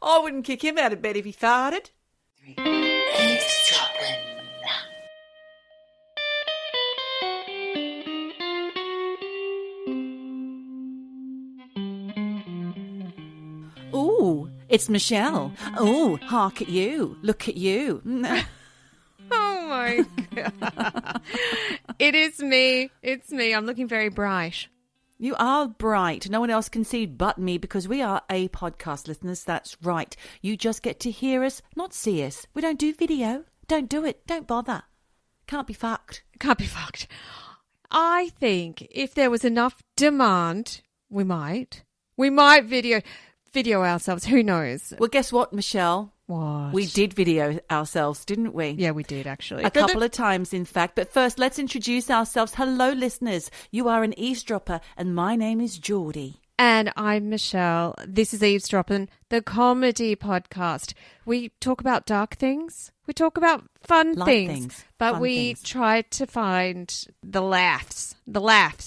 I wouldn't kick him out of bed if he farted. Eavesdroppin. Ooh, it's Michelle. Ooh, hark at you. Look at you. Oh my God. It is me. It's me. I'm looking very bright. You are bright. No one else can see but me because we are a podcast, listeners. That's right. You just get to hear us, not see us. We don't do video. Don't do it. Don't bother. Can't be fucked. Can't be fucked. I think if there was enough demand, we might video ourselves. Who knows? Well, guess what, Michelle? What? We did video ourselves, didn't we? Yeah, we did, actually. A couple of times, in fact. But first, let's introduce ourselves. Hello, listeners. You are an eavesdropper, and my name is Geordie. And I'm Michelle. This is Eavesdroppin, the comedy podcast. We talk about dark things. We talk about fun things. But we try to find the laughs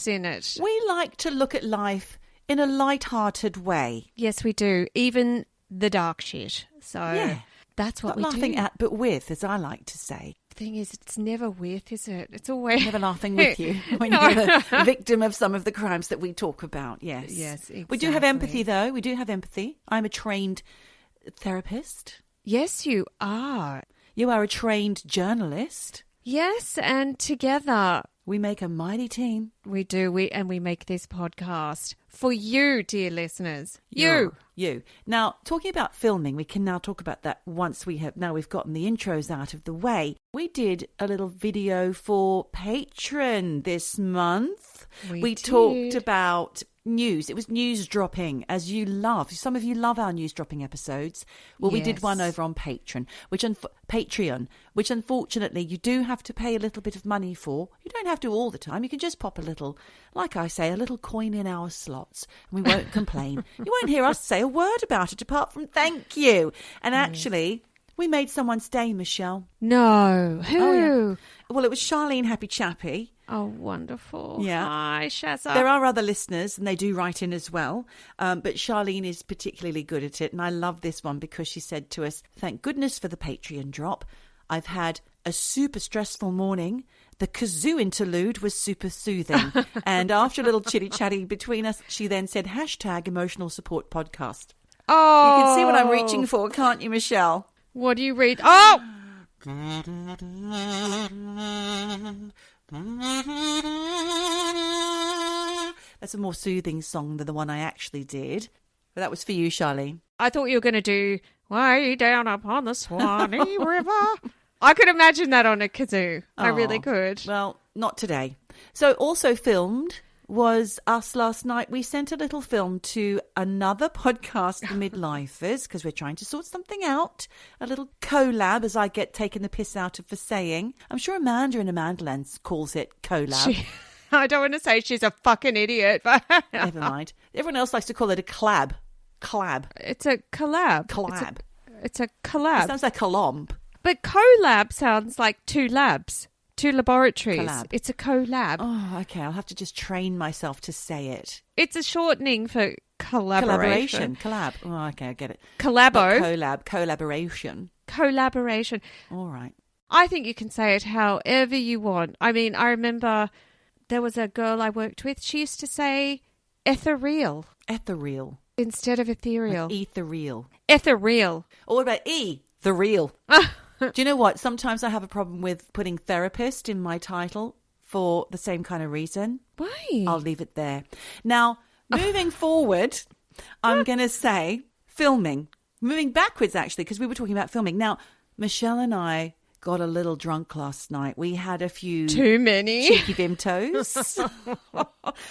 in it. We like to look at life in a light-hearted way. Yes, we do. Even the dark shit. So yeah. That's what we do. Laughing at, but with, as I like to say. The thing is, it's never with, is it? It's always... Never laughing with you when you're the victim of some of the crimes that we talk about, yes. Yes, exactly. We do have empathy, though. We do have empathy. I'm a trained therapist. Yes, you are. You are a trained journalist. Yes, and together... we make a mighty team. We do. We make this podcast for you, dear listeners. You. Now, talking about filming, we can now talk about that once we've gotten the intros out of the way. We did a little video for Patreon this month. We talked about news. It was news dropping, as you love. Some of you love our news dropping episodes. Well, we did one over on Patreon, which unfortunately you do have to pay a little bit of money for. You don't have to all the time. You can just pop a little, like I say, a little coin in our slots, and we won't complain. You won't hear us say a word about it apart from thank you. And actually, we made someone's day, Michelle. No. Who? Oh, yeah. Well, it was Charlene Happy Chappy. Oh, wonderful. Yeah. Hi, Shazza. There are other listeners, and they do write in as well. But Charlene is particularly good at it. And I love this one because she said to us, thank goodness for the Patreon drop. I've had a super stressful morning. The kazoo interlude was super soothing. And after a little chitty-chatty between us, she then said, #emotional support podcast. Oh. You can see what I'm reaching for, can't you, Michelle? What do you read? Oh! That's a more soothing song than the one I actually did. But that was for you, Charlene. I thought you were going to do Way Down Upon the Swanee River. I could imagine that on a kazoo. I really could. Well, not today. So also filmed was us last night. We sent a little film to another podcast, The Midlifers, because we're trying to sort something out. A little collab, as I get taken the piss out of for saying. I'm sure Amanda in Amandaland calls it collab. I don't want to say she's a fucking idiot, but... Never mind. Everyone else likes to call it a collab. Collab. It's a collab. Collab. It's a collab. It sounds like colomb. But collab sounds like two labs. Two laboratories. Collab. It's a collab. Oh, okay. I'll have to just train myself to say it. It's a shortening for collaboration. Collab. Oh, okay. I get it. Collabo. Collab. Collaboration. Collaboration. All right. I think you can say it however you want. I mean, I remember there was a girl I worked with. She used to say ethereal. Ethereal. Instead of ethereal. Like ethereal. Ethereal. Or what about the real? Do you know what? Sometimes I have a problem with putting therapist in my title for the same kind of reason. Why? I'll leave it there. Now, moving forward, I'm going to say filming. Moving backwards, actually, because we were talking about filming. Now, Michelle and I got a little drunk last night. We had a few... Too many. Cheeky Vimtos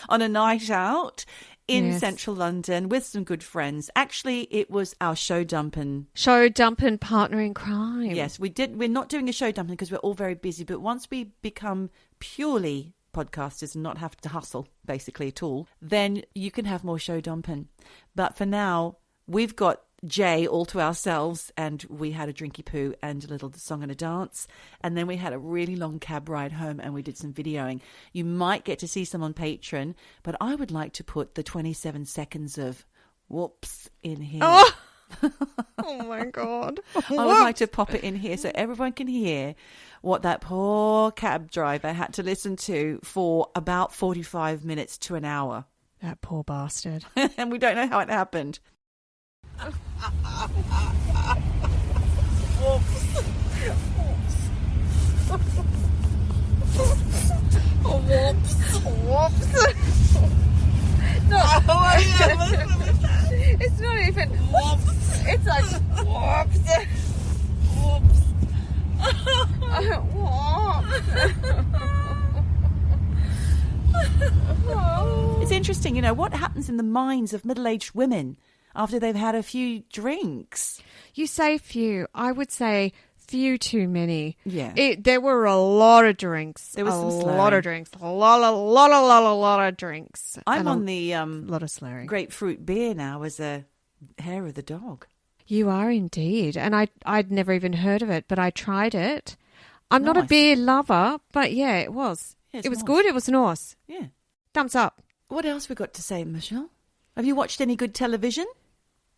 on a night out in central London with some good friends. Actually, it was our show dumping partner in crime. Yes, we did. We're not doing a show dumping because we're all very busy. But once we become purely podcasters and not have to hustle basically at all, then you can have more show dumping. But for now, we've got Jay all to ourselves, and we had a drinky poo and a little song and a dance, and then we had a really long cab ride home and we did some videoing. You might get to see some on Patreon, but I would like to put the 27 seconds of whoops in here. Oh, my God. I would like to pop it in here so everyone can hear what that poor cab driver had to listen to for about 45 minutes to an hour. That poor bastard. And we don't know how it happened. No. It's not even whoops. It's like whoops. Whoops. It's interesting, you know, what happens in the minds of middle-aged women after they've had a few drinks. You say few. I would say few too many. Yeah. There were a lot of drinks. There was some slurring. A lot of drinks. A lot of drinks. I'm and on the lot of slurring. grapefruit beer now as a hair of the dog. You are indeed. And I'd never even heard of it, but I tried it. I'm not a Nice. beer lover, but yeah, it was. Yeah, it was nice. good. It was nice. Yeah. Thumbs up. What else we got to say, Michelle? Have you watched any good television?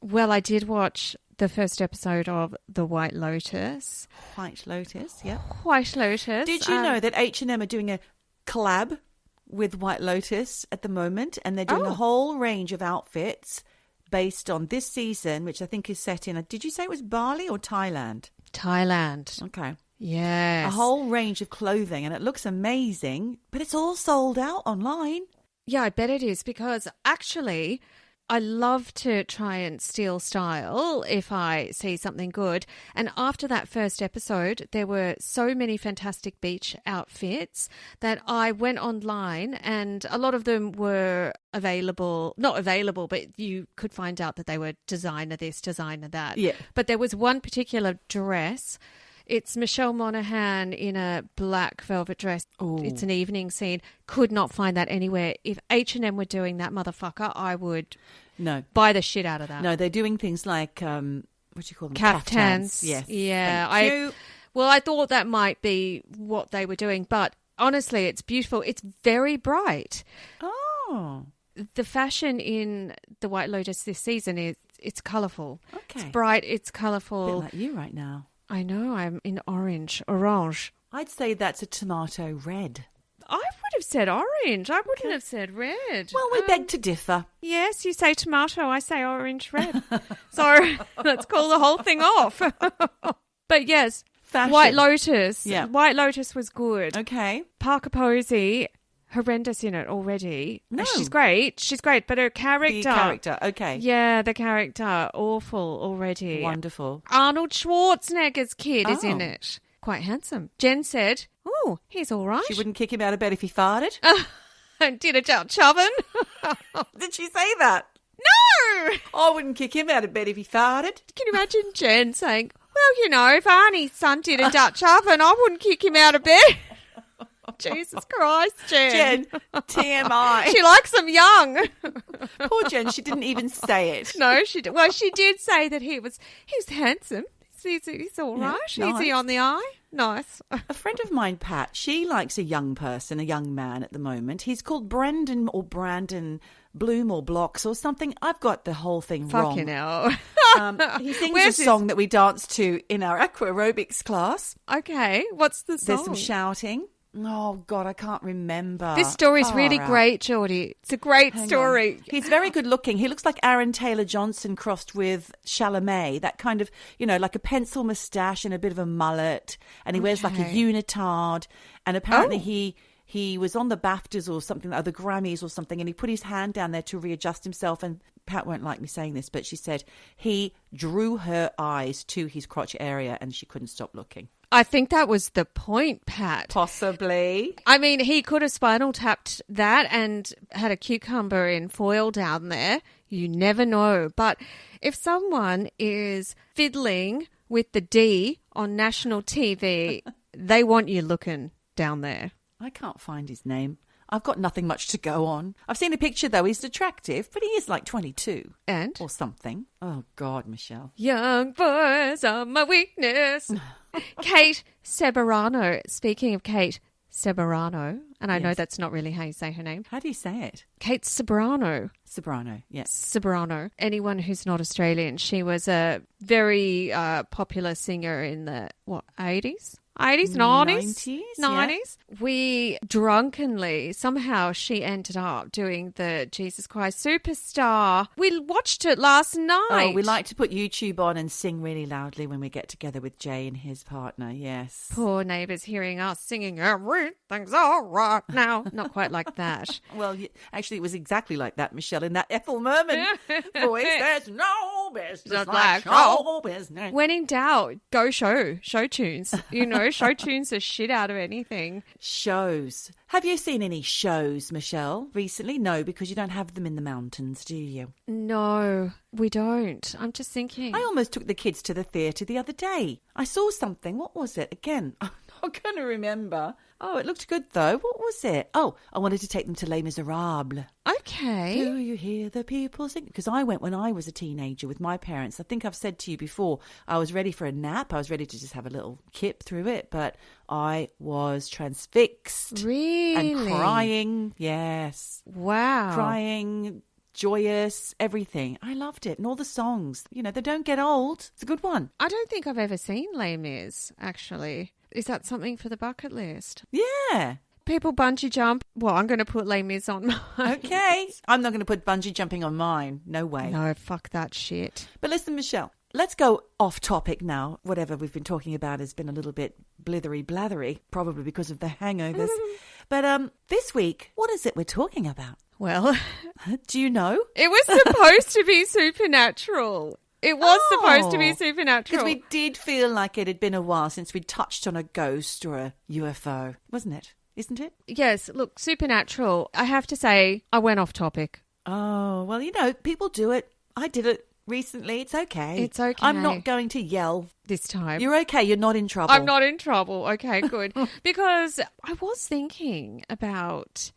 Well, I did watch the first episode of The White Lotus. White Lotus, yeah. White Lotus. Did you know that H&M are doing a collab with White Lotus at the moment, and they're doing a whole range of outfits based on this season, which I think is set in, did you say it was Bali or Thailand? Thailand. Okay. Yes. A whole range of clothing, and it looks amazing, but it's all sold out online. Yeah, I bet it is, because actually I love to try and steal style if I see something good. And after that first episode, there were so many fantastic beach outfits that I went online, and a lot of them were not available, but you could find out that they were designer this, designer that. Yeah. But there was one particular dress. It's Michelle Monaghan in a black velvet dress. Ooh. It's an evening scene. Could not find that anywhere. If H&M were doing that motherfucker, I would buy the shit out of that. No, they're doing things like, what do you call them? Caftans. Yes. Yeah. Thank you. I thought that might be what they were doing. But honestly, it's beautiful. It's very bright. Oh. The fashion in The White Lotus this season it's colourful. Okay. It's bright. It's colourful. A bit like you right now. I know, I'm in orange. I'd say that's a tomato red. I would have said orange. I wouldn't have said red. Well, we beg to differ. Yes, you say tomato, I say orange red. So let's call the whole thing off. But yes, Fashion. White Lotus. Yeah. White Lotus was good. Okay. Parker Posey, horrendous in it already. No. She's great, but her character. The character, okay. Yeah, the character, awful already. Wonderful. Arnold Schwarzenegger's kid is in it. Quite handsome. Jen said, oh, he's all right. She wouldn't kick him out of bed if he farted? Did a Dutch oven. Did she say that? No! I wouldn't kick him out of bed if he farted. Can you imagine Jen saying, well, you know, if Arnie's son did a Dutch oven, I wouldn't kick him out of bed. Jesus Christ, Jen. TMI. She likes him young. Poor Jen, she didn't even say it. No, she did. Well, she did say that he was handsome. He's all right. Yeah, Easy on the eye. Nice. A friend of mine, Pat, she likes a young person, a young man at the moment. He's called Brandon Bloom or Blocks or something. I've got the whole thing wrong. Fucking hell. He sings a song that we danced to in our aqua aerobics class. Okay, what's the song? There's some shouting. Oh, God, I can't remember. This story's really great, Geordie. It's a great story. On. He's very good looking. He looks like Aaron Taylor-Johnson crossed with Chalamet, that kind of, you know, like a pencil moustache and a bit of a mullet. And he wears like a unitard. And apparently he was on the BAFTAs or something, or the Grammys or something, and he put his hand down there to readjust himself. And Pat won't like me saying this, but she said he drew her eyes to his crotch area and she couldn't stop looking. I think that was the point, Pat. Possibly. I mean, he could have spinal tapped that and had a cucumber in foil down there. You never know. But if someone is fiddling with the D on national TV, they want you looking down there. I can't find his name. I've got nothing much to go on. I've seen a picture, though. He's attractive, but he is like 22. And? Or something. Oh, God, Michelle. Young boys are my weakness. Kate Severano. Speaking of Kate Ceberano, and I know that's not really how you say her name. How do you say it? Kate Ceberano. Ceberano, yes. Ceberano. Anyone who's not Australian, she was a very popular singer in the, 80s? 80s, 90s? 90s. Yeah. We drunkenly, somehow she ended up doing the Jesus Christ Superstar. We watched it last night. Oh, we like to put YouTube on and sing really loudly when we get together with Jay and his partner, yes. Poor neighbours hearing us singing, everything's all right now. Not quite like that. Well, actually, it was exactly like that, Michelle, in that Ethel Merman voice. There's no business like show business. When in doubt, go show tunes. Show tunes the shit out of anything. Shows. Have you seen any shows, Michelle, recently? No, because you don't have them in the mountains, do you? No, we don't. I'm just thinking. I almost took the kids to the theatre the other day. I saw something. What was it? Again, I'm not going to remember. Oh, it looked good, though. What was it? Oh, I wanted to take them to Les Miserables. Okay. Do you hear the people sing? Because I went when I was a teenager with my parents. I think I've said to you before, I was ready for a nap. I was ready to just have a little kip through it, but I was transfixed. Really? And crying. Yes. Wow. Crying, joyous, everything. I loved it. And all the songs, they don't get old. It's a good one. I don't think I've ever seen Les Mis, actually. Is that something for the bucket list? Yeah. People bungee jump. Well, I'm going to put Les Mis on mine. Okay. I'm not going to put bungee jumping on mine. No way. No, fuck that shit. But listen, Michelle, let's go off topic now. Whatever we've been talking about has been a little bit blithery blathery, probably because of the hangovers. But this week, what is it we're talking about? Well, do you know? It was supposed to be supernatural. It was supposed to be supernatural. Because we did feel like it had been a while since we touched on a ghost or a UFO, wasn't it? Isn't it? Yes. Look, supernatural. I have to say, I went off topic. Oh, well, people do it. I did it recently. It's okay. It's okay. I'm not going to yell this time. You're okay. You're not in trouble. I'm not in trouble. Okay, good. Because I was thinking about...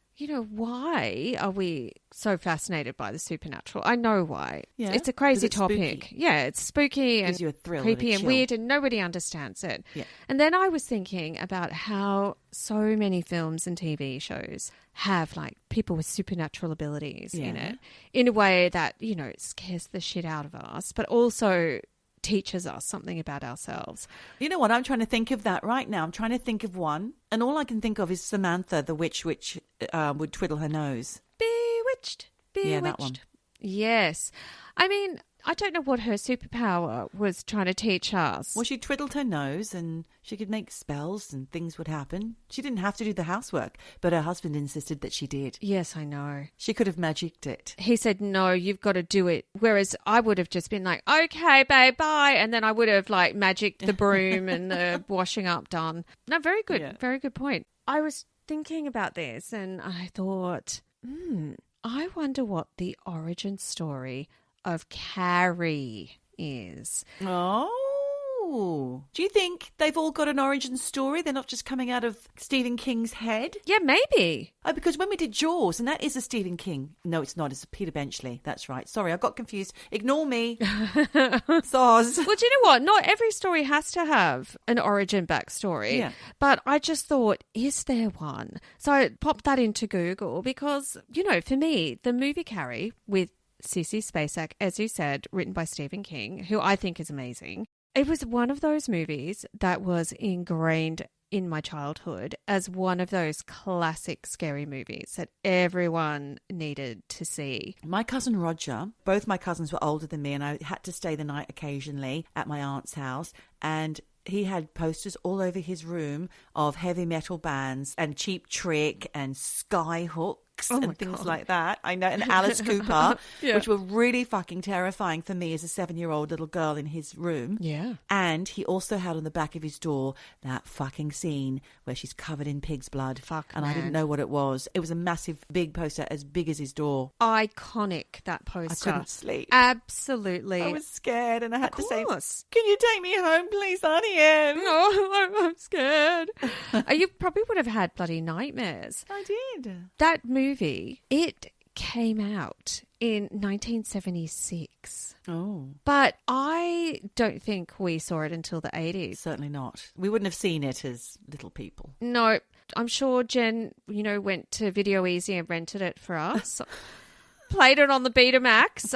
why are we so fascinated by the supernatural? I know why. Yeah, it's a crazy topic. Spooky. Yeah, it's spooky and you a thrill creepy and and weird and nobody understands it. Yeah. And then I was thinking about how so many films and TV shows have people with supernatural abilities in it in a way that, it scares the shit out of us, but also teaches us something about ourselves. You know what? I'm trying to think of that right now. I'm trying to think of one. And all I can think of is Samantha, the witch, which would twiddle her nose. Bewitched. Yeah, that one. Yes. I mean, I don't know what her superpower was trying to teach us. Well, she twiddled her nose and she could make spells and things would happen. She didn't have to do the housework, but her husband insisted that she did. Yes, I know. She could have magicked it. He said, no, you've got to do it. Whereas I would have just been like, okay, babe, bye. And then I would have magicked the broom and the washing up done. No, very good. Yeah. Very good point. I was thinking about this and I thought, I wonder what the origin story of Carrie is. Oh. Do you think they've all got an origin story? They're not just coming out of Stephen King's head? Yeah, maybe. Oh, because when we did Jaws, and that is a Stephen King. No, it's not. It's a Peter Benchley. That's right. Sorry, I got confused. Ignore me. Soz. Well, do you know what? Not every story has to have an origin backstory. Yeah. But I just thought, is there one? So I popped that into Google because, for me, the movie Carrie with Sissy Spacek, as you said, written by Stephen King, who I think is amazing. It was one of those movies that was ingrained in my childhood as one of those classic scary movies that everyone needed to see. My cousin Roger, both my cousins were older than me and I had to stay the night occasionally at my aunt's house, and he had posters all over his room of heavy metal bands and Cheap Trick and Skyhook and things like that. I know, and Alice Cooper, which were really fucking terrifying for me as a 7-year-old little girl in his room. Yeah. And he also had on the back of his door that fucking scene where she's covered in pig's blood. Man. I didn't know what it was. It was a massive, big poster as big as his door. Iconic, that poster. I couldn't sleep. Absolutely. I was scared and I had to say, can you take me home, please, Arnie? No, I'm scared. You probably would have had bloody nightmares. I did. That movie, it came out in 1976. Oh. But I don't think we saw it until the 80s. Certainly not. We wouldn't have seen it as little people. No, I'm sure Jen, went to Video Easy and rented it for us. Played it on the Betamax.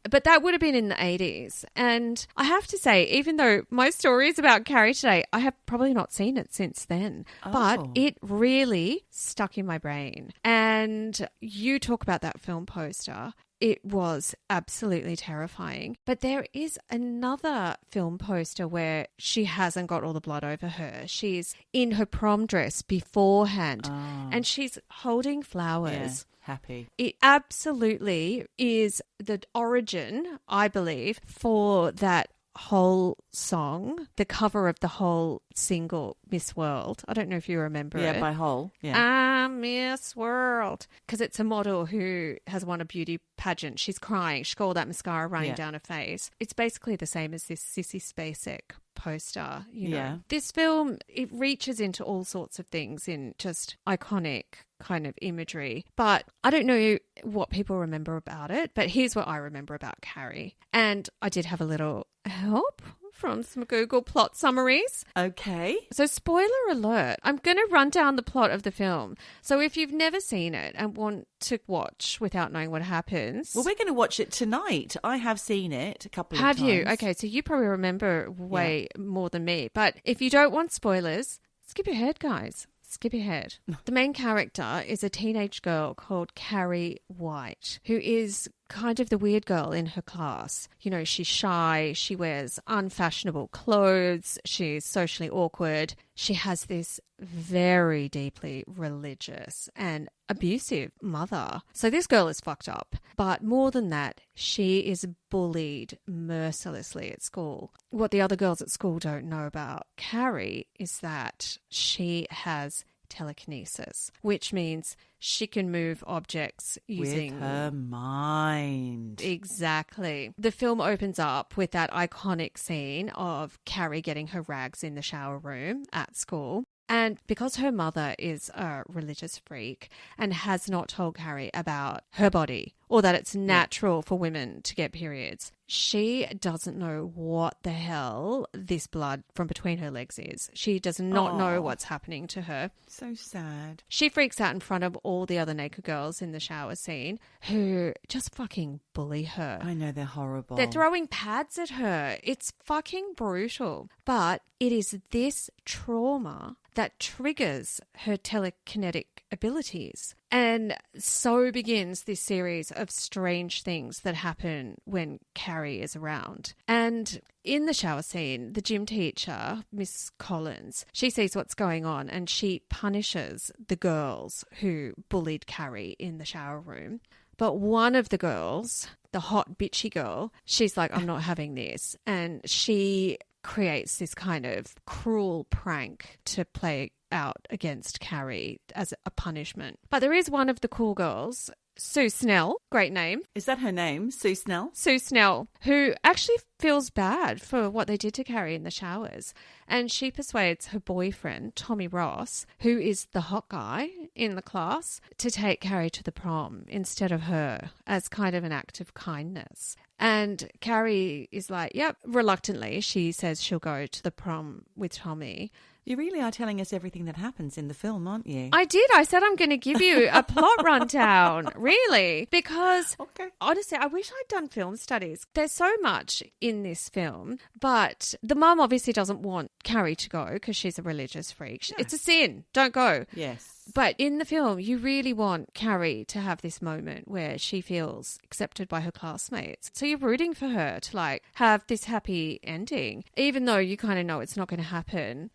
But that would have been in the 80s. And I have to say, even though my story is about Carrie today, I have probably not seen it since then. Oh. But it really stuck in my brain. And you talk about that film poster. It was absolutely terrifying. But there is another film poster where she hasn't got all the blood over her. She's in her prom dress beforehand and she's holding flowers. Yeah. Happy. It absolutely is the origin, I believe, for that whole song, the cover of the whole single, Miss World. I don't know if you remember it. Yeah, by Hole. Yeah. I'm Miss World. Because it's a model who has won a beauty pageant. She's crying. She's got all that mascara running down her face. It's basically the same as this Sissy Spacek poster, Yeah. This film, it reaches into all sorts of things in just iconic kind of imagery. But I don't know what people remember about it, but here's what I remember about Carrie. And I did have a little help from some Google plot summaries. Okay. So spoiler alert, I'm going to run down the plot of the film. So if you've never seen it and want to watch without knowing what happens... Well, we're going to watch it tonight. I have seen it a couple of times. Have you? Okay, so you probably remember way more than me. But if you don't want spoilers, skip ahead, guys. Skip ahead. The main character is a teenage girl called Carrie White, who is kind of the weird girl in her class. She's shy, she wears unfashionable clothes, she's socially awkward. She has this very deeply religious and abusive mother. So this girl is fucked up. But more than that, she is bullied mercilessly at school. What the other girls at school don't know about Carrie is that she has telekinesis, which means she can move objects using... With her mind. Exactly. The film opens up with that iconic scene of Carrie getting her rags in the shower room at school. And because her mother is a religious freak and has not told Carrie about her body or that it's natural for women to get periods, she doesn't know what the hell this blood from between her legs is. She does not know what's happening to her. So sad. She freaks out in front of all the other naked girls in the shower scene who just fucking bully her. I know, they're horrible. They're throwing pads at her. It's fucking brutal. But it is this trauma that triggers her telekinetic abilities. And so begins this series of strange things that happen when Carrie is around. And in the shower scene, the gym teacher, Miss Collins, she sees what's going on and she punishes the girls who bullied Carrie in the shower room. But one of the girls, the hot bitchy girl, she's like, I'm not having this. And she creates this kind of cruel prank to play out against Carrie as a punishment. But there is one of the cool girls, Sue Snell, great name. Is that her name, Sue Snell? Sue Snell, who actually feels bad for what they did to Carrie in the showers. And she persuades her boyfriend, Tommy Ross, who is the hot guy in the class, to take Carrie to the prom instead of her as kind of an act of kindness. And Carrie is like, yep, reluctantly, she says she'll go to the prom with Tommy. You really are telling us everything that happens in the film, aren't you? I did. I said I'm going to give you a plot rundown, really, because honestly, I wish I'd done film studies. There's so much in this film, but the mum obviously doesn't want Carrie to go because she's a religious freak. No. It's a sin. Don't go. Yes. But in the film, you really want Carrie to have this moment where she feels accepted by her classmates. So you're rooting for her to have this happy ending, even though you kind of know it's not going to happen.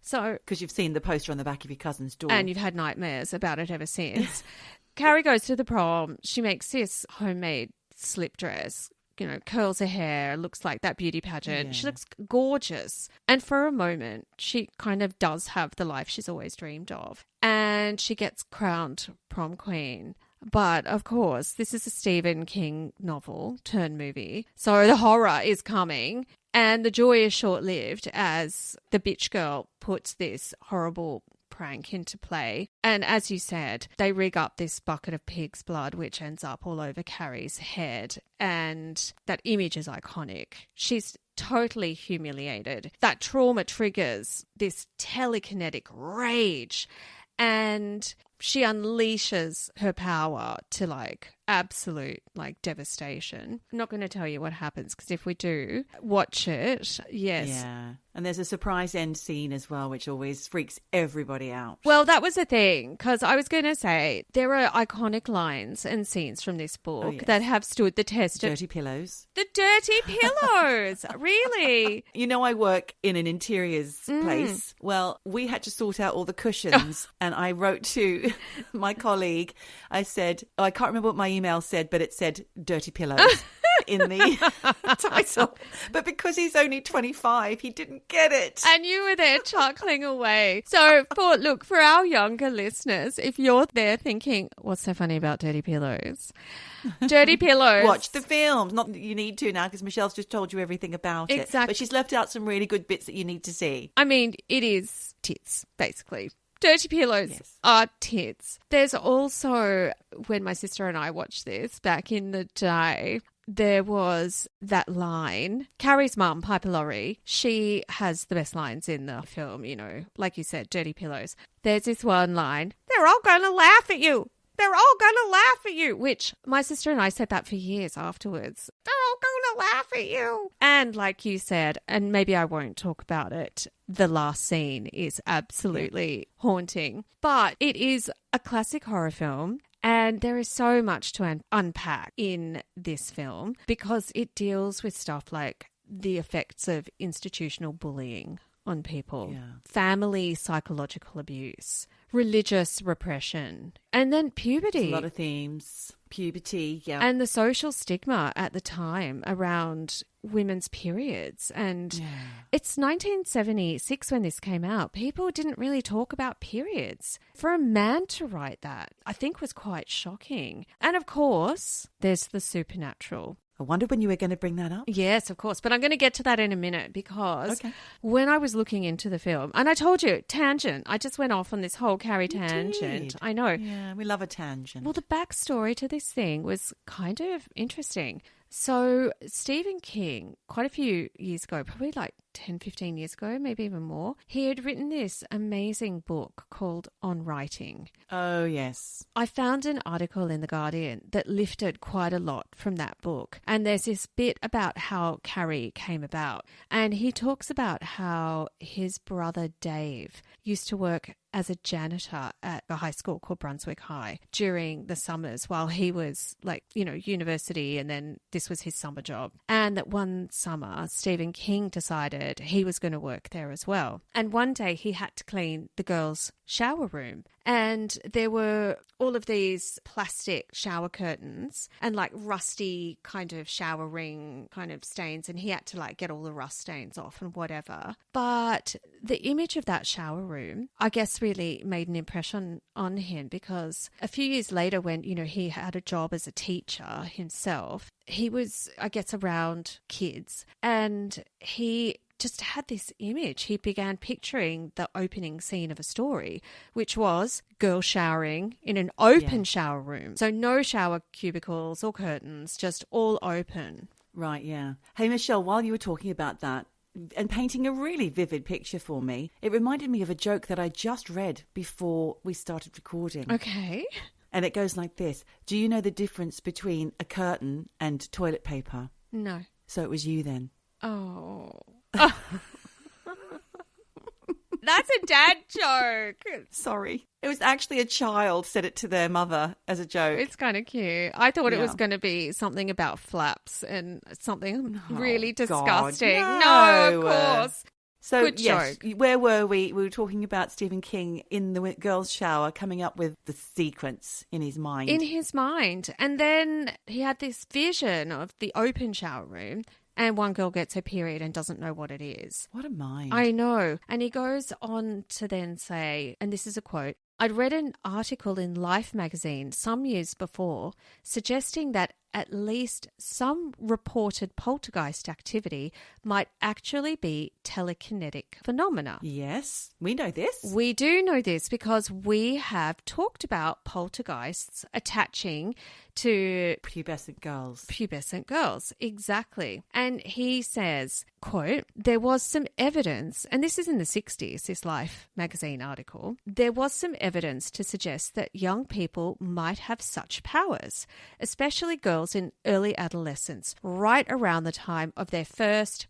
So, because you've seen the poster on the back of your cousin's door. And you've had nightmares about it ever since. Carrie goes to the prom. She makes this homemade slip dress, curls her hair, looks like that beauty pageant. Yeah. She looks gorgeous. And for a moment, she kind of does have the life she's always dreamed of. And she gets crowned prom queen. But, of course, this is a Stephen King novel turned movie. So the horror is coming. And the joy is short-lived as the bitch girl puts this horrible prank into play. And as you said, they rig up this bucket of pig's blood, which ends up all over Carrie's head. And that image is iconic. She's totally humiliated. That trauma triggers this telekinetic rage, and she unleashes her power to like absolute like devastation. I'm not going to tell you what happens because if we do watch it, yes. Yeah. And there's a surprise end scene as well, which always freaks everybody out. Well, that was the thing, because I was going to say there are iconic lines and scenes from this book that have stood the test of... Dirty pillows. The dirty pillows, really? You know, I work in an interiors place. Well, we had to sort out all the cushions and I wrote to my colleague, I said, I can't remember what my email said, but it said dirty pillows. In the title, but because he's only 25, he didn't get it. And you were there chuckling away. So for our younger listeners, if you're there thinking, what's so funny about dirty pillows? Dirty pillows. Watch the films. Not that you need to now because Michelle's just told you everything about it. Exactly. But she's left out some really good bits that you need to see. I mean, it is tits, basically. Dirty pillows are tits. There's also, when my sister and I watched this back in the day, there was that line. Carrie's mum, Piper Laurie, she has the best lines in the film, you know, like you said, dirty pillows. There's this one line, they're all going to laugh at you. They're all going to laugh at you, which my sister and I said that for years afterwards. They're all going to laugh at you. And like you said, and maybe I won't talk about it, the last scene is absolutely haunting. But it is a classic horror film. And there is so much to unpack in this film because it deals with stuff like the effects of institutional bullying on people, family psychological abuse, religious repression, and then puberty. There's a lot of themes. Puberty, and the social stigma at the time around women's periods. And it's 1976 when this came out. People didn't really talk about periods. For a man to write that, I think was quite shocking. And of course, there's the supernatural. I wondered when you were going to bring that up. Yes, of course. But I'm going to get to that in a minute because when I was looking into the film, and I told you, tangent, I just went off on this whole Carrie tangent. Did. I know. Yeah, we love a tangent. Well, the backstory to this thing was kind of interesting. So Stephen King, quite a few years ago, probably like 10, 15 years ago, maybe even more, he had written this amazing book called On Writing. Oh, yes. I found an article in The Guardian that lifted quite a lot from that book. And there's this bit about how Carrie came about. And he talks about how his brother Dave used to work as a janitor at a high school called Brunswick High during the summers while he was like, you know, university, and then this was his summer job. And that one summer, Stephen King decided he was going to work there as well. And one day he had to clean the girls' shower room. And there were all of these plastic shower curtains and like rusty kind of shower ring kind of stains. And he had to like get all the rust stains off and whatever. But the image of that shower room, I guess, really made an impression on him because a few years later when, you know, he had a job as a teacher himself, he was, I guess, around kids and he just had this image. He began picturing the opening scene of a story, which was girls showering in an open shower room. So no shower cubicles or curtains, just all open. Right, yeah. Hey, Michelle, while you were talking about that and painting a really vivid picture for me, it reminded me of a joke that I just read before we started recording. Okay. And it goes like this. Do you know the difference between a curtain and toilet paper? No. So it was you then. Oh. That's a dad joke. Sorry. It was actually a child said it to their mother as a joke. It's kind of cute. I thought it was going to be something about flaps and something really disgusting. God, no, of course. So, good yes, joke. Where were we? We were talking about Stephen King in the girls' shower coming up with the sequence in his mind. In his mind. And then he had this vision of the open shower room. And one girl gets her period and doesn't know what it is. What a mind. I know. And he goes on to then say, and this is a quote, "I'd read an article in Life magazine some years before suggesting that at least some reported poltergeist activity might actually be telekinetic phenomena. Yes, we know this. We do know this because we have talked about poltergeists attaching to pubescent girls. Pubescent girls, exactly. And he says, quote, there was some evidence, and this is in the 60s, this Life magazine article, there was some evidence to suggest that young people might have such powers, especially girls in early adolescence, right around the time of their first ...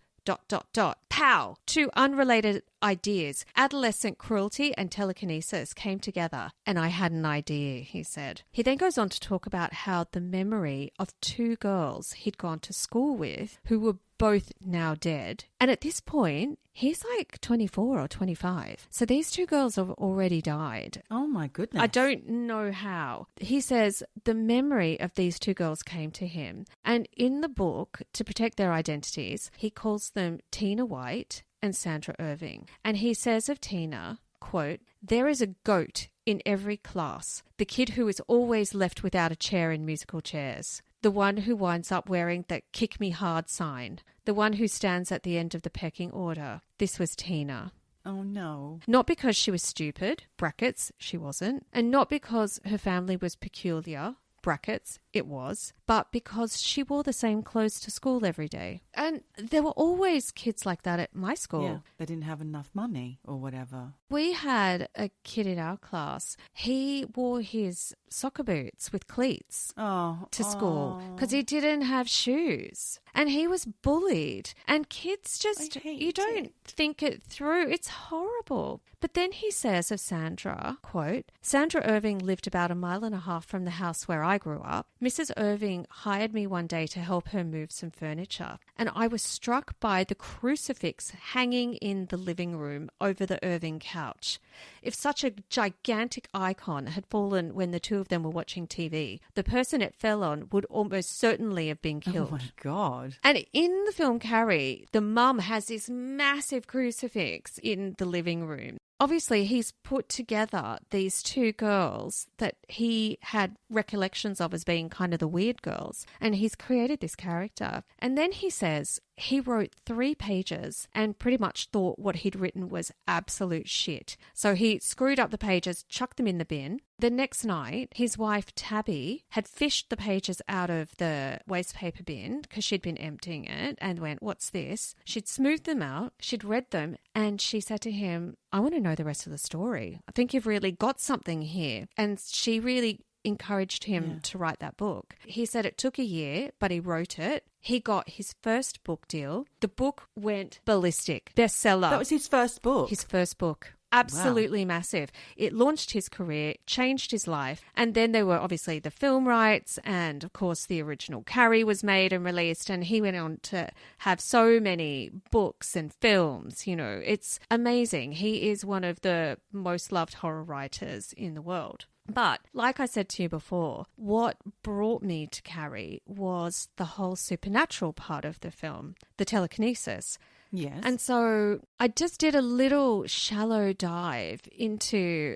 Pow! Two unrelated ideas, adolescent cruelty and telekinesis, came together, and I had an idea, he said. He then goes on to talk about how the memory of two girls he'd gone to school with, who were both now dead, and at this point, he's like 24 or 25. So these two girls have already died. Oh my goodness. I don't know how. He says the memory of these two girls came to him, and in the book, to protect their identities, he calls them Tina White and Sandra Irving. And he says of Tina, quote, there is a goat in every class, the kid who is always left without a chair in musical chairs, the one who winds up wearing the kick me hard sign, the one who stands at the end of the pecking order. This was Tina. Oh no. Not because she was stupid, brackets, she wasn't, and not because her family was peculiar, brackets, it was, but because she wore the same clothes to school every day. And there were always kids like that at my school. Yeah, they didn't have enough money or whatever. We had a kid in our class. He wore his soccer boots with cleats to school because he didn't have shoes. And he was bullied. And kids just, you don't think it through. It's horrible. But then he says of Sandra, quote, Sandra Irving lived about 1.5 miles from the house where I grew up. Mrs. Irving hired me one day to help her move some furniture, and I was struck by the crucifix hanging in the living room over the Irving couch. If such a gigantic icon had fallen when the two of them were watching TV, the person it fell on would almost certainly have been killed. Oh my God. And in the film Carrie, the mum has this massive crucifix in the living room. Obviously, he's put together these two girls that he had recollections of as being kind of the weird girls, and he's created this character. And then he says he wrote 3 pages and pretty much thought what he'd written was absolute shit. So he screwed up the pages, chucked them in the bin. The next night, his wife, Tabby, had fished the pages out of the wastepaper bin because she'd been emptying it and went, what's this? She'd smoothed them out, she'd read them, and she said to him, I want to know the rest of the story. I think you've really got something here. And she really encouraged him to write that book. He said it took a year, but he wrote it. He got his first book deal. The book went ballistic. Bestseller. That was his first book? His first book. Absolutely massive. It launched his career, changed his life. And then there were obviously the film rights, and of course the original Carrie was made and released, and he went on to have so many books and films. You know, it's amazing. He is one of the most loved horror writers in the world. But like I said to you before, what brought me to Carrie was the whole supernatural part of the film, the telekinesis. Yes. And so I just did a little shallow dive into,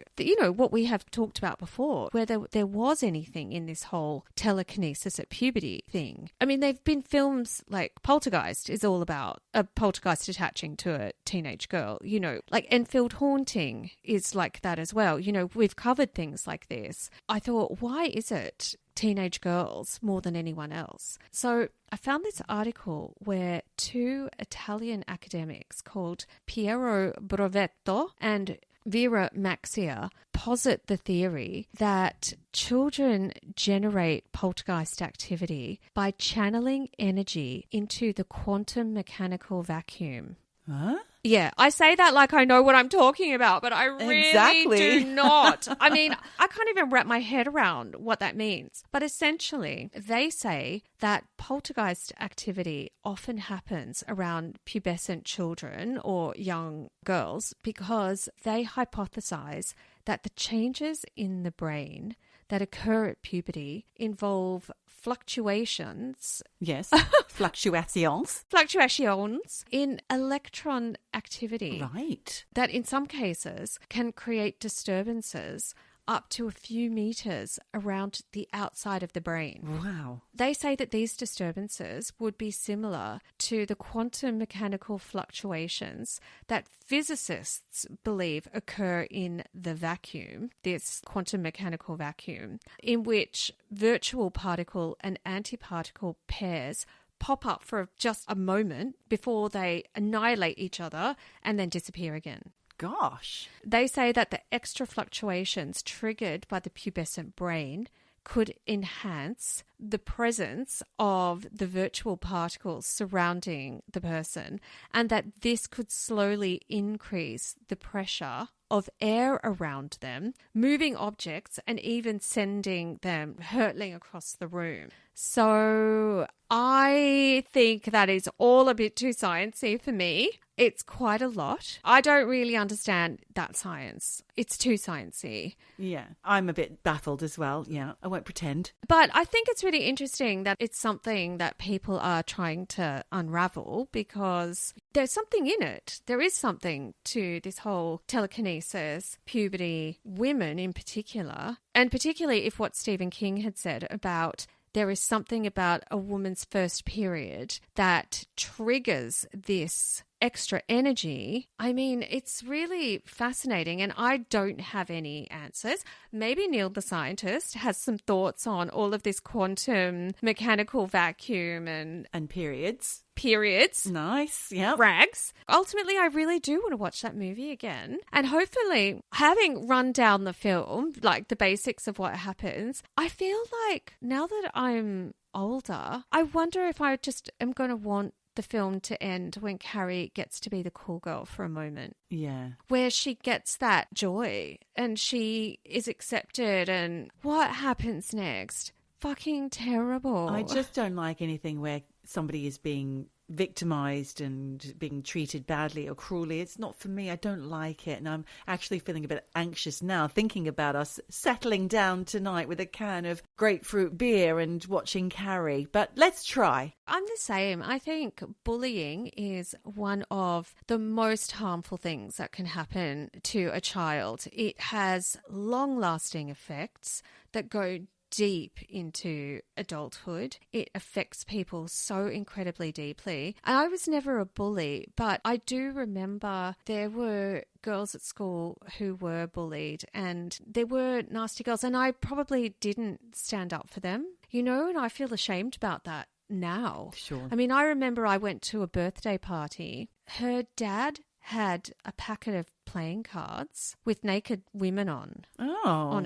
what we have talked about before, whether there was anything in this whole telekinesis at puberty thing. I mean, they've been films like Poltergeist is all about a poltergeist attaching to a teenage girl, like Enfield Haunting is like that as well. We've covered things like this. I thought, why is it teenage girls more than anyone else? So I found this article where 2 Italian academics called Piero Brovetto and Vera Maxia posit the theory that children generate poltergeist activity by channeling energy into the quantum mechanical vacuum. Huh? Yeah, I say that like I know what I'm talking about, but I really do not. I mean, I can't even wrap my head around what that means. But essentially, they say that poltergeist activity often happens around pubescent children or young girls because they hypothesize that the changes in the brain that occur at puberty involve fluctuations. Yes, fluctuations. Fluctuations in electron activity. Right. That in some cases can create disturbances up to a few meters around the outside of the brain. Wow. They say that these disturbances would be similar to the quantum mechanical fluctuations that physicists believe occur in the vacuum, this quantum mechanical vacuum, in which virtual particle and antiparticle pairs pop up for just a moment before they annihilate each other and then disappear again. Gosh. They say that the extra fluctuations triggered by the pubescent brain could enhance the presence of the virtual particles surrounding the person, and that this could slowly increase the pressure of air around them, moving objects and even sending them hurtling across the room. So I think that is all a bit too sciencey for me. It's quite a lot. I don't really understand that science. It's too sciencey. Yeah, I'm a bit baffled as well. Yeah, I won't pretend. But I think it's really interesting that it's something that people are trying to unravel, because there's something in it. There is something to this whole telekinesis, puberty, women in particular, and particularly if what Stephen King had said about there is something about a woman's first period that triggers this extra energy. I mean, it's really fascinating, and I don't have any answers. Maybe Neil the scientist has some thoughts on all of this quantum mechanical vacuum and periods. Nice. Yeah. Rags. Ultimately, I really do want to watch that movie again. And hopefully, having run down the film, like the basics of what happens, I feel like now that I'm older, I wonder if I just am going to want the film to end when Carrie gets to be the cool girl for a moment. Yeah. Where she gets that joy and she is accepted, and what happens next? Fucking terrible. I just don't like anything where somebody is being victimized and being treated badly or cruelly. It's not for me. I don't like it. And I'm actually feeling a bit anxious now thinking about us settling down tonight with a can of grapefruit beer and watching Carrie. But let's try. I'm the same. I think bullying is one of the most harmful things that can happen to a child. It has long-lasting effects that go deep into adulthood. It affects people so incredibly deeply. And I was never a bully, but I do remember there were girls at school who were bullied, and there were nasty girls, and I probably didn't stand up for them, you know, and I feel ashamed about that now. Sure. I mean, I remember I went to a birthday party. Her dad had a packet of playing cards with naked women on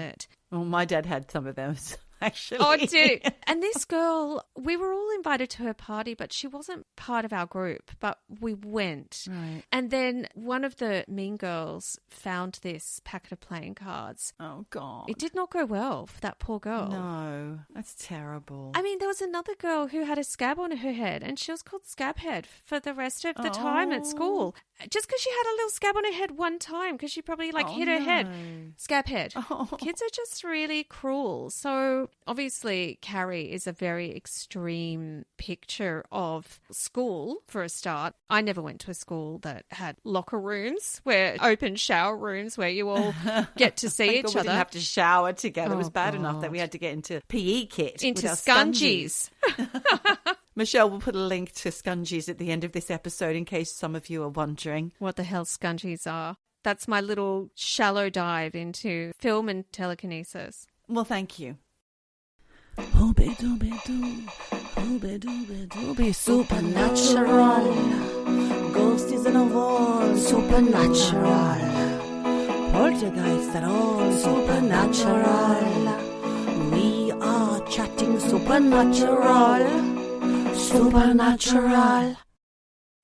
it. Well, my dad had some of those, actually. Oh, dude. And this girl, we were all invited to her party, but she wasn't part of our group, but we went. Right. And then one of the mean girls found this packet of playing cards. Oh, God. It did not go well for that poor girl. No, that's terrible. I mean, there was another girl who had a scab on her head, and she was called Scabhead for the rest of the time at school. Just because she had a little scab on her head one time, because she probably hit her head. Scabhead. Oh. Kids are just really cruel. So obviously Carrie is a very extreme picture of school for a start. I never went to a school that had locker rooms, open shower rooms where you all get to see each other. We didn't have to shower together. It was bad God. enough that we had to get into PE kit. Into with our scungies. Michelle will put a link to scungies at the end of this episode in case some of you are wondering what the hell scungies are. That's my little shallow dive into film and telekinesis. Well, تhank you. Supernatural. Ghost is in a wall. Supernatural. Poltergeist at all. Supernatural. We are chatting supernatural. Supernatural.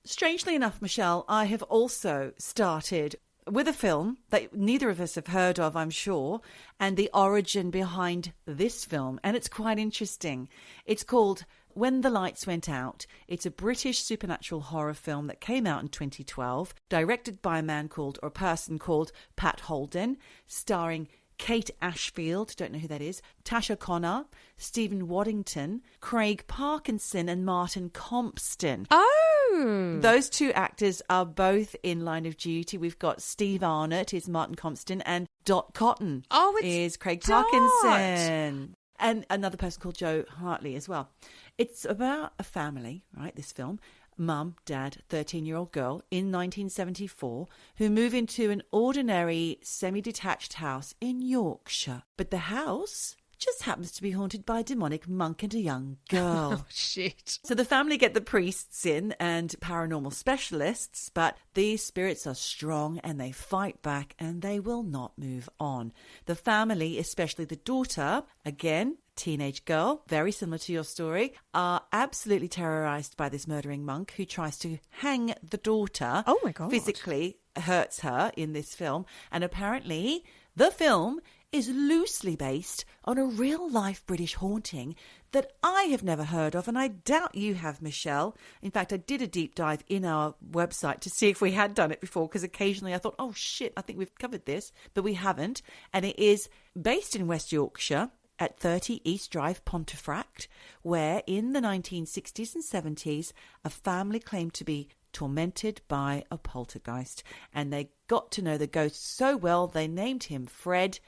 Strangely enough, Michelle, I have also started with a film that neither of us have heard of, I'm sure, and the origin behind this film. And it's quite interesting. It's called When the Lights Went Out. It's a British supernatural horror film that came out in 2012, directed by a person called Pat Holden, starring Kate Ashfield, don't know who that is, Tasha Connor, Stephen Waddington, Craig Parkinson and Martin Compston. Oh! Those two actors are both in Line of Duty. We've got Steve Arnott is Martin Compston and Dot Cotton is Craig Parkinson. And another person called Joe Hartley as well. It's about a family, right, this film. Mum, dad, 13-year-old girl in 1974 who move into an ordinary semi-detached house in Yorkshire. But the house just happens to be haunted by a demonic monk and a young girl. Oh, shit. So the family get the priests in and paranormal specialists, but these spirits are strong and they fight back and they will not move on. The family, especially the daughter, again, teenage girl, very similar to your story, are absolutely terrorized by this murdering monk who tries to hang the daughter. Oh my God. Physically hurts her in this film. And apparently the film is loosely based on a real-life British haunting that I have never heard of, and I doubt you have, Michelle. In fact, I did a deep dive in our website to see if we had done it before, because occasionally I thought, oh shit, I think we've covered this, but we haven't. And it is based in West Yorkshire at 30 East Drive, Pontefract, where in the 1960s and 70s, a family claimed to be tormented by a poltergeist, and they got to know the ghost so well they named him Fred,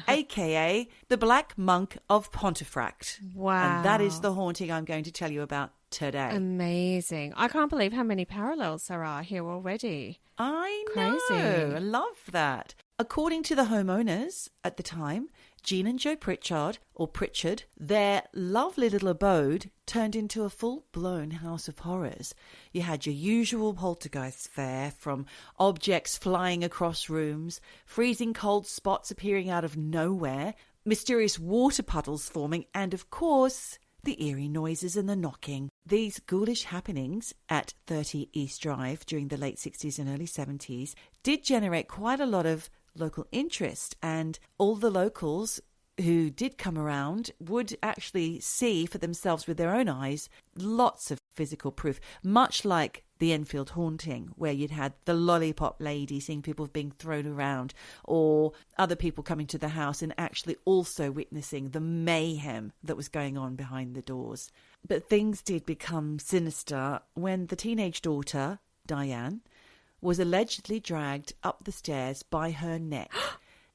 aka the Black Monk of Pontefract. Wow. And that is the haunting I'm going to tell you about today. Amazing. I can't believe how many parallels there are here already. I Crazy. know. I love that. According to the homeowners at the time, Jean and Joe Pritchard, or Pritchard, their lovely little abode turned into a full-blown house of horrors. You had your usual poltergeist fare, from objects flying across rooms, freezing cold spots appearing out of nowhere, mysterious water puddles forming, and of course, the eerie noises and the knocking. These ghoulish happenings at 30 East Drive during the late 60s and early 70s did generate quite a lot of local interest, and all the locals who did come around would actually see for themselves with their own eyes lots of physical proof, much like the Enfield haunting, where you'd had the lollipop lady seeing people being thrown around, or other people coming to the house and actually also witnessing the mayhem that was going on behind the doors. But things did become sinister when the teenage daughter, Diane, was allegedly dragged up the stairs by her neck.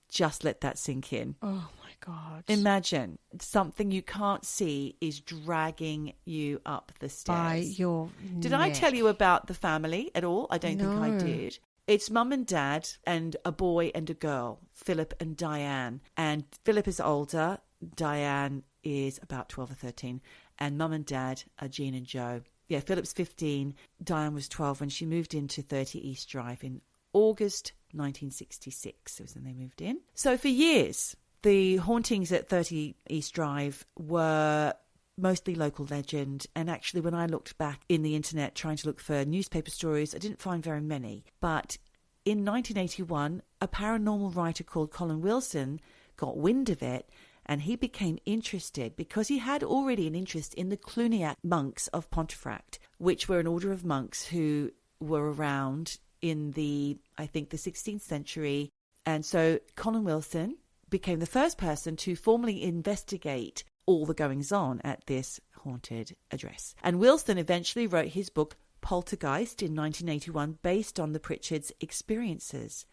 Just let that sink in. Oh my God. Imagine something you can't see is dragging you up the stairs. By your Did neck. I tell you about the family at all? I don't think I No. did. It's mum and dad and a boy and a girl, Philip and Diane. And Philip is older. Diane is about 12 or 13. And mum and dad are Jean and Joe. Yeah, Philip's 15. Diane was 12 when she moved into 30 East Drive in August 1966. It was when they moved in. So for years, the hauntings at 30 East Drive were mostly local legend. And actually, when I looked back in the internet trying to look for newspaper stories, I didn't find very many. But in 1981, a paranormal writer called Colin Wilson got wind of it, and he became interested because he had already an interest in the Cluniac monks of Pontefract, which were an order of monks who were around in the 16th century. And so Colin Wilson became the first person to formally investigate all the goings-on at this haunted address. And Wilson eventually wrote his book Poltergeist in 1981 based on the Pritchards' experiences.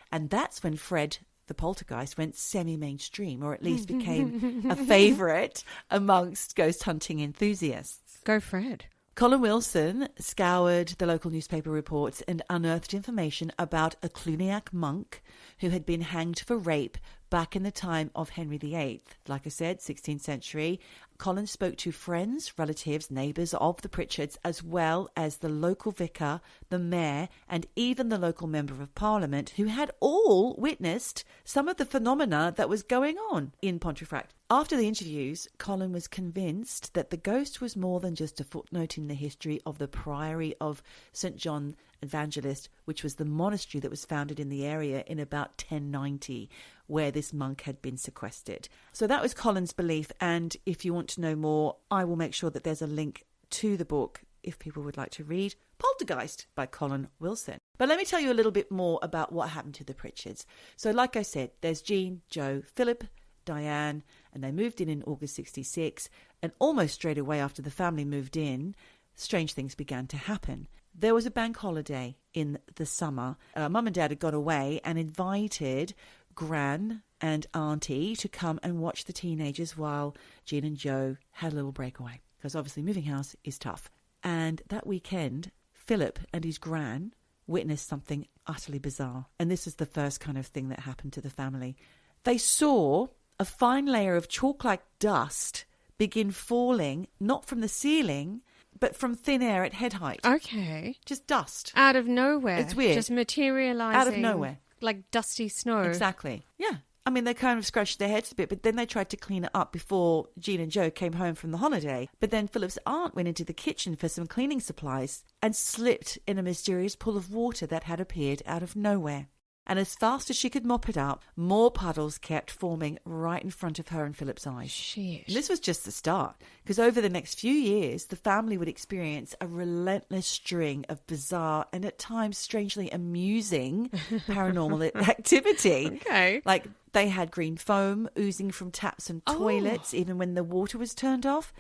And that's when Fred the Poltergeist went semi-mainstream, or at least became a favourite amongst ghost hunting enthusiasts. Go Fred. Colin Wilson scoured the local newspaper reports and unearthed information about a Cluniac monk who had been hanged for rape back in the time of Henry VIII. Like I said, 16th century. Colin spoke to friends, relatives, neighbours of the Pritchards, as well as the local vicar, the mayor, and even the local member of parliament, who had all witnessed some of the phenomena that was going on in Pontefract. After the interviews, Colin was convinced that the ghost was more than just a footnote in the history of the Priory of St. John Evangelist, which was the monastery that was founded in the area in about 1090, where this monk had been sequestered. So that was Colin's belief, and if you want to know more, I will make sure that there's a link to the book if people would like to read Poltergeist by Colin Wilson. But let me tell you a little bit more about what happened to the Pritchards. So like I said, there's Jean, Joe, Philip, Diane, and they moved in August 66. And almost straight away after the family moved in, strange things began to happen. There was a bank holiday in the summer. Mum and Dad had gone away and invited Gran and Auntie to come and watch the teenagers while Jean and Joe had a little breakaway. Because obviously moving house is tough. And that weekend, Philip and his Gran witnessed something utterly bizarre. And this is the first kind of thing that happened to the family. They saw a fine layer of chalk-like dust begin falling, not from the ceiling, but from thin air at head height. Okay. Just dust. Out of nowhere. It's weird. Just materializing. Out of nowhere. Like dusty snow. Exactly. Yeah. I mean, they kind of scratched their heads a bit, but then they tried to clean it up before Jean and Joe came home from the holiday. But then Philip's aunt went into the kitchen for some cleaning supplies and slipped in a mysterious pool of water that had appeared out of nowhere. And as fast as she could mop it up, more puddles kept forming right in front of her and Philip's eyes. Shit. And this was just the start, because over the next few years, the family would experience a relentless string of bizarre and at times strangely amusing paranormal activity. Okay. Like they had green foam oozing from taps and toilets, even when the water was turned off.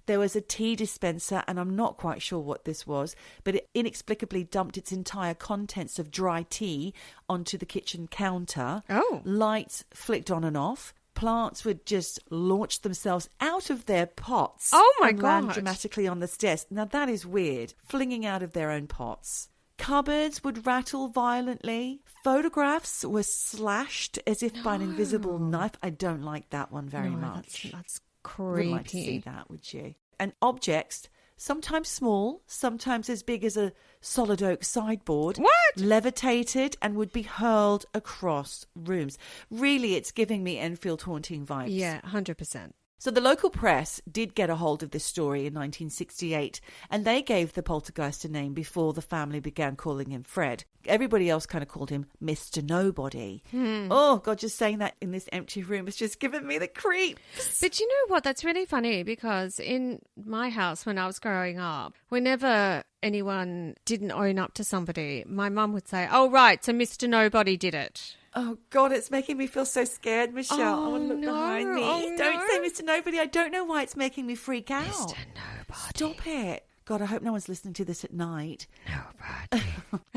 There was a tea dispenser, and I'm not quite sure what this was, but it inexplicably dumped its entire contents of dry tea onto the kitchen counter. Oh. Lights flicked on and off. Plants would just launch themselves out of their pots. Oh, my and land God. dramatically on the stairs. Now, that is weird. Flinging out of their own pots. Cupboards would rattle violently. Photographs were slashed as if by an invisible knife. I don't like that one very much. That's Wouldn't creepy. like to see that, would you? And objects, sometimes small, sometimes as big as a solid oak sideboard, levitated and would be hurled across rooms. Really, it's giving me Enfield haunting vibes. Yeah, 100%. So the local press did get a hold of this story in 1968, and they gave the poltergeist a name before the family began calling him Fred. Everybody else kind of called him Mr. Nobody. Oh, God, just saying that in this empty room is just giving me the creeps. But you know what? That's really funny because in my house when I was growing up, whenever anyone didn't own up to somebody, my mum would say, oh, right, so Mr. Nobody did it. Oh, God, it's making me feel so scared, Michelle. I Oh, want to look no. behind me. Oh, Don't no. say Mr. Nobody. I don't know why it's making me freak out. Mr. Nobody. Stop it. God, I hope no one's listening to this at night. Nobody.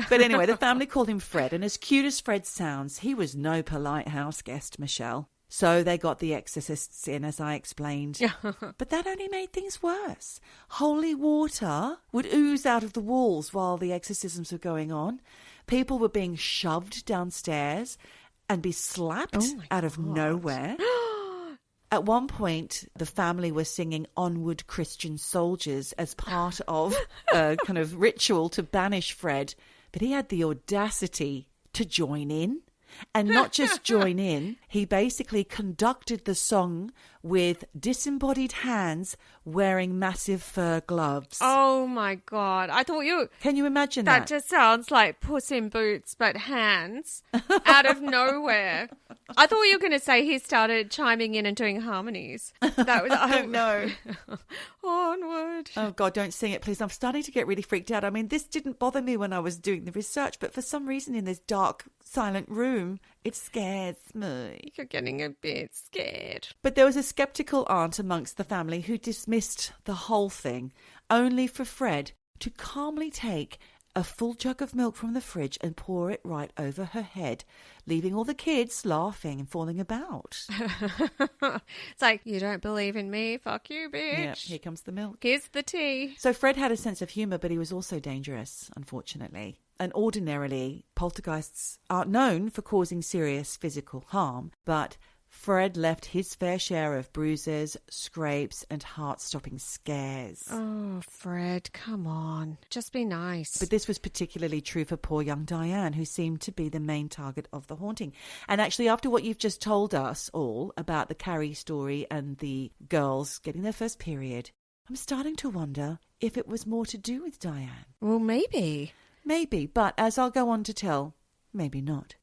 But anyway, the family called him Fred, and as cute as Fred sounds, he was no polite house guest, Michelle. So they got the exorcists in, as I explained. But that only made things worse. Holy water would ooze out of the walls while the exorcisms were going on. People were being shoved downstairs and be slapped out of nowhere. At one point, the family were singing Onward Christian Soldiers as part of a kind of ritual to banish Fred. But he had the audacity to join in. And not just join in, he basically conducted the song with disembodied hands wearing massive fur gloves. Oh, my God. I thought you... Can you imagine That that? just sounds like Puss in Boots, but hands out of nowhere. I thought you were going to say he started chiming in and doing harmonies. That was, I don't know. Onward. Oh, God, don't sing it, please. I'm starting to get really freaked out. I mean, this didn't bother me when I was doing the research, but for some reason in this dark, silent room, it scares me. You're getting a bit scared. But there was a skeptical aunt amongst the family who dismissed the whole thing, only for Fred to calmly take a full jug of milk from the fridge and pour it right over her head, leaving all the kids laughing and falling about. It's like, you don't believe in me? Fuck you, bitch. Yeah, here comes the milk. Here's the tea. So Fred had a sense of humour, but he was also dangerous, unfortunately. And ordinarily, poltergeists aren't known for causing serious physical harm, but Fred left his fair share of bruises, scrapes, and heart-stopping scares. Oh, Fred, come on. Just be nice. But this was particularly true for poor young Diane, who seemed to be the main target of the haunting. And actually, after what you've just told us all about the Carrie story and the girls getting their first period, I'm starting to wonder if it was more to do with Diane. Well, maybe. Maybe, but as I'll go on to tell, maybe not.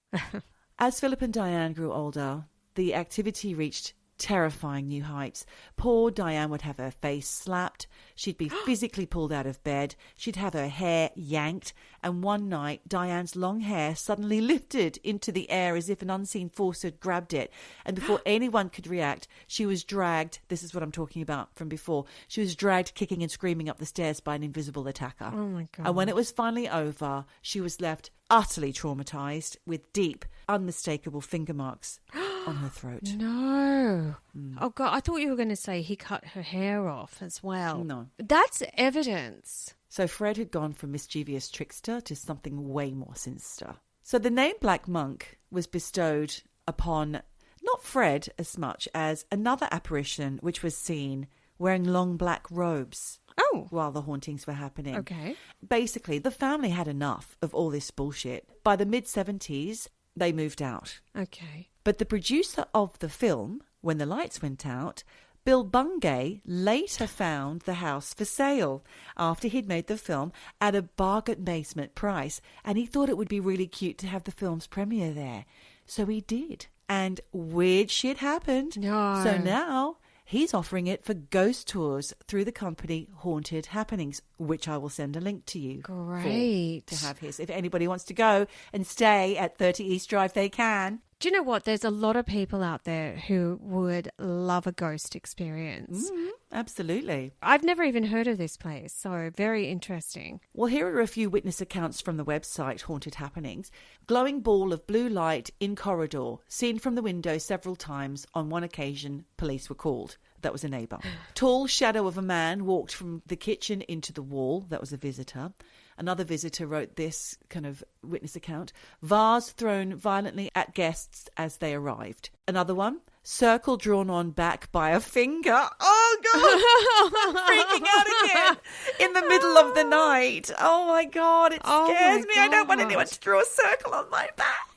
As Philip and Diane grew older, the activity reached terrifying new heights. Poor Diane would have her face slapped. She'd be physically pulled out of bed. She'd have her hair yanked. And one night, Diane's long hair suddenly lifted into the air as if an unseen force had grabbed it. And before anyone could react, she was dragged. This is what I'm talking about from before. She was dragged kicking and screaming up the stairs by an invisible attacker. Oh, my God. And when it was finally over, she was left utterly traumatized with deep, unmistakable finger marks on her throat. No. Oh, God, I thought you were going to say he cut her hair off as well. No. That's evidence. So Fred had gone from mischievous trickster to something way more sinister. So the name Black Monk was bestowed upon not Fred as much as another apparition which was seen wearing long black robes. Oh. While the hauntings were happening. Okay. Basically, the family had enough of all this bullshit. By the mid-70s, they moved out. Okay. But the producer of the film, when the lights went out, Bill Bungay later found the house for sale after he'd made the film at a bargain basement price, and he thought it would be really cute to have the film's premiere there. So he did. And weird shit happened. No. So now he's offering it for ghost tours through the company Haunted Happenings, which I will send a link to you. Great. To have his. If anybody wants to go and stay at 30 East Drive, they can. Do you know what? There's a lot of people out there who would love a ghost experience. Absolutely. I've never even heard of this place, so very interesting. Well, here are a few witness accounts from the website Haunted Happenings. Glowing ball of blue light in corridor, seen from the window several times. On one occasion, police were called. That was a neighbour. Tall shadow of a man walked from the kitchen into the wall. That was a visitor. Another visitor wrote this kind of witness account. Vase thrown violently at guests as they arrived. Another one. Circle drawn on back by a finger. Oh, God. I'm freaking out again. In the middle of the night. Oh, my God. It scares me. I don't want anyone to draw a circle on my back.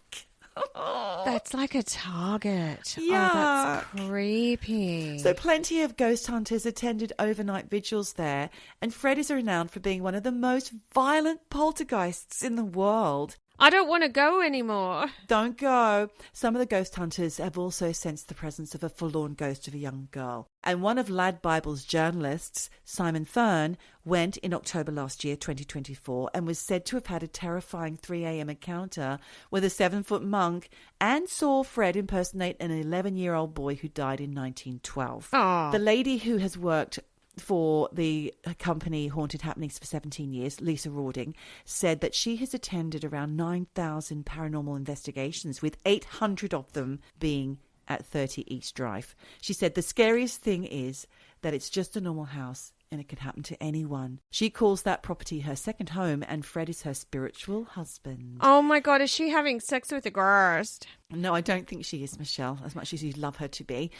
That's like a target. Yeah. Oh, that's creepy. So plenty of ghost hunters attended overnight vigils there, and Fred is renowned for being one of the most violent poltergeists in the world. I don't want to go anymore. Don't go. Some of the ghost hunters have also sensed the presence of a forlorn ghost of a young girl. And one of Lad Bible's journalists, Simon Fern, went in October last year, 2024, and was said to have had a terrifying 3 a.m. encounter with a 7-foot monk and saw Fred impersonate an 11-year-old boy who died in 1912. Oh. The lady who has worked for the company Haunted Happenings for 17 years, Lisa Rawding, said that she has attended around 9,000 paranormal investigations, with 800 of them being at 30 East Drive. She said the scariest thing is that it's just a normal house and it could happen to anyone. She calls that property her second home, and Fred is her spiritual husband. Oh my God, is she having sex with a ghost? No, I don't think she is, Michelle, as much as you'd love her to be.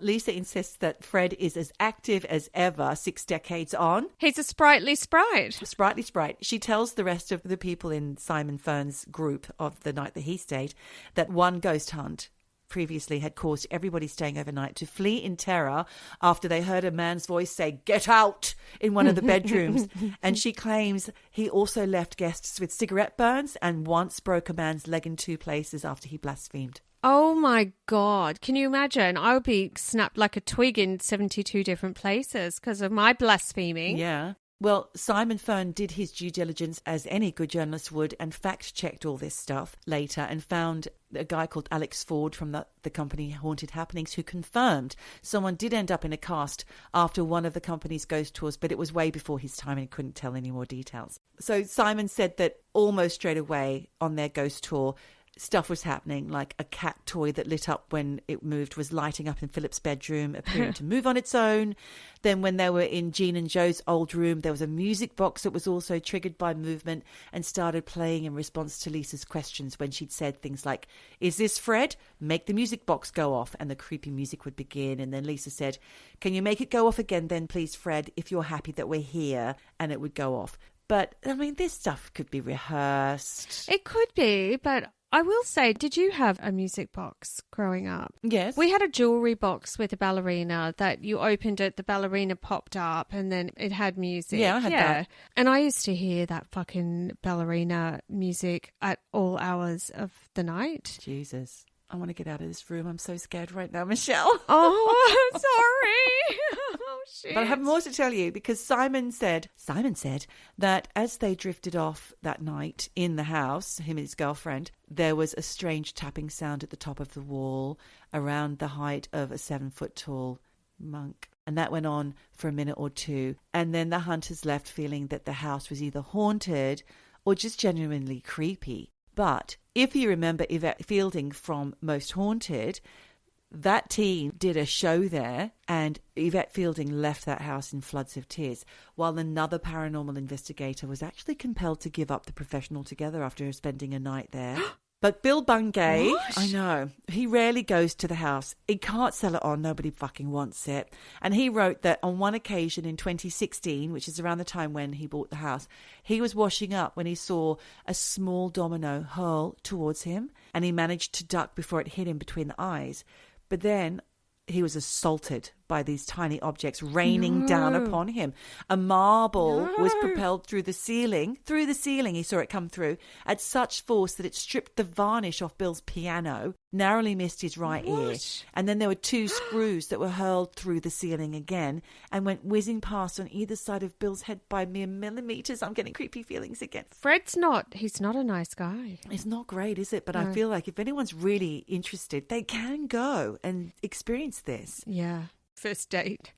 Lisa insists that Fred is as active as ever 6 decades on. He's a sprightly sprite. Sprightly sprite. She tells the rest of the people in Simon Fern's group of the night that he stayed that one ghost hunt previously had caused everybody staying overnight to flee in terror after they heard a man's voice say, "Get out," in one of the bedrooms. And she claims he also left guests with cigarette burns and once broke a man's leg in 2 places after he blasphemed. Oh my God. Can you imagine? I would be snapped like a twig in 72 different places because of my blaspheming. Yeah. Well, Simon Fern did his due diligence as any good journalist would and fact-checked all this stuff later and found a guy called Alex Ford from the company Haunted Happenings who confirmed someone did end up in a cast after one of the company's ghost tours, but it was way before his time and he couldn't tell any more details. So Simon said that almost straight away on their ghost tour, stuff was happening, like a cat toy that lit up when it moved was lighting up in Philip's bedroom, appearing to move on its own. Then when they were in Jean and Joe's old room, there was a music box that was also triggered by movement and started playing in response to Lisa's questions when she'd said things like, "Is this Fred? Make the music box go off." And the creepy music would begin. And then Lisa said, "Can you make it go off again then, please, Fred, if you're happy that we're here?" And it would go off. But, I mean, this stuff could be rehearsed. It could be, but I will say, did you have a music box growing up? Yes. We had a jewellery box with a ballerina that you opened it, the ballerina popped up and then it had music. Yeah, I had that. And I used to hear that fucking ballerina music at all hours of the night. Jesus. I want to get out of this room. I'm so scared right now, Michelle. Oh, sorry. Oh, shit. But I have more to tell you because Simon said that as they drifted off that night in the house, him and his girlfriend, there was a strange tapping sound at the top of the wall around the height of a 7-foot tall monk. And that went on for a minute or two. And then the hunters left feeling that the house was either haunted or just genuinely creepy. But if you remember Yvette Fielding from Most Haunted, that team did a show there and Yvette Fielding left that house in floods of tears, while another paranormal investigator was actually compelled to give up the profession altogether after spending a night there. But Bill Bungay, I know, he rarely goes to the house. He can't sell it on. Nobody fucking wants it. And he wrote that on one occasion in 2016, which is around the time when he bought the house, he was washing up when he saw a small domino hurl towards him and he managed to duck before it hit him between the eyes. But then he was assaulted by these tiny objects raining down upon him. A marble was propelled through the ceiling. Through the ceiling, he saw it come through at such force that it stripped the varnish off Bill's piano, narrowly missed his right ear. And then there were 2 screws that were hurled through the ceiling again and went whizzing past on either side of Bill's head by mere millimeters. I'm getting creepy feelings again. He's not a nice guy. It's not great, is it? But I feel like if anyone's really interested, they can go and experience this. Yeah. First date.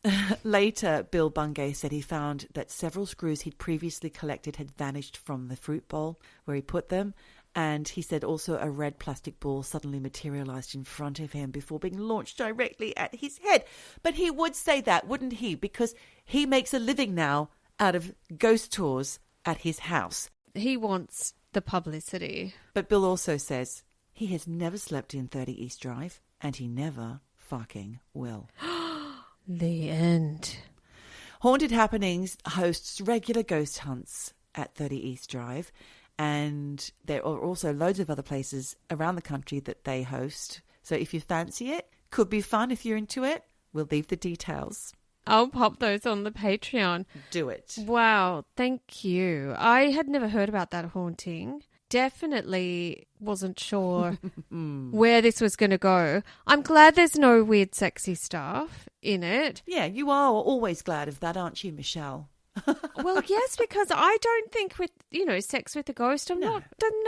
Later, Bill Bungay said he found that several screws he'd previously collected had vanished from the fruit bowl where he put them. And he said also a red plastic ball suddenly materialized in front of him before being launched directly at his head. But he would say that, wouldn't he? Because he makes a living now out of ghost tours at his house. He wants the publicity. But Bill also says he has never slept in 30 East Drive and he never fucking will. The end. Haunted Happenings hosts regular ghost hunts at 30 East Drive, and there are also loads of other places around the country that they host. So if you fancy it, could be fun if you're into it. We'll leave the details. I'll pop those on the Patreon. Do it. Wow, thank you. I had never heard about that haunting. Definitely wasn't sure where this was going to go. I'm glad there's no weird sexy stuff in it. Yeah, you are always glad of that, aren't you, Michelle? Well, yes, because I don't think with, sex with a ghost, don't know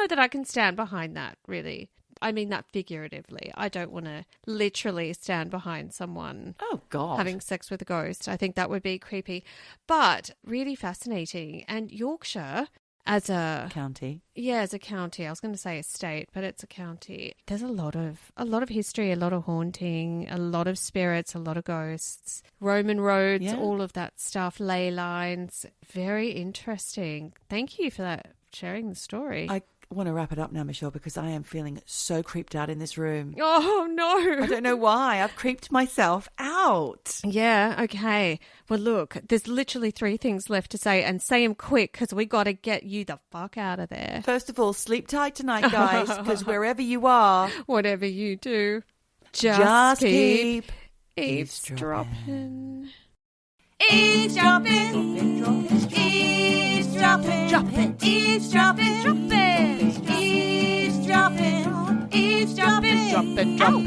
that I can stand behind that, really. I mean that figuratively. I don't want to literally stand behind someone having sex with a ghost. I think that would be creepy. But really fascinating. And Yorkshire as a county. Yeah, as a county. I was going to say a state, but it's a county. There's a lot of history, a lot of haunting, a lot of spirits, a lot of ghosts, Roman roads, all of that stuff, ley lines. Very interesting. Thank you for that, sharing the story. I want to wrap it up now, Michelle, because I am feeling so creeped out in this room. Oh, no. I don't know why. I've creeped myself out. Yeah, okay. Well, look, there's literally 3 things left to say, and say them quick because we got to get you the fuck out of there. First of all, sleep tight tonight, guys, because wherever you are, whatever you do, just keep eavesdropping. Eavesdropping. Eavesdropping. Dropping. Eavesdropping. Dropping. Eavesdropping. Eavesdropping. Dropping.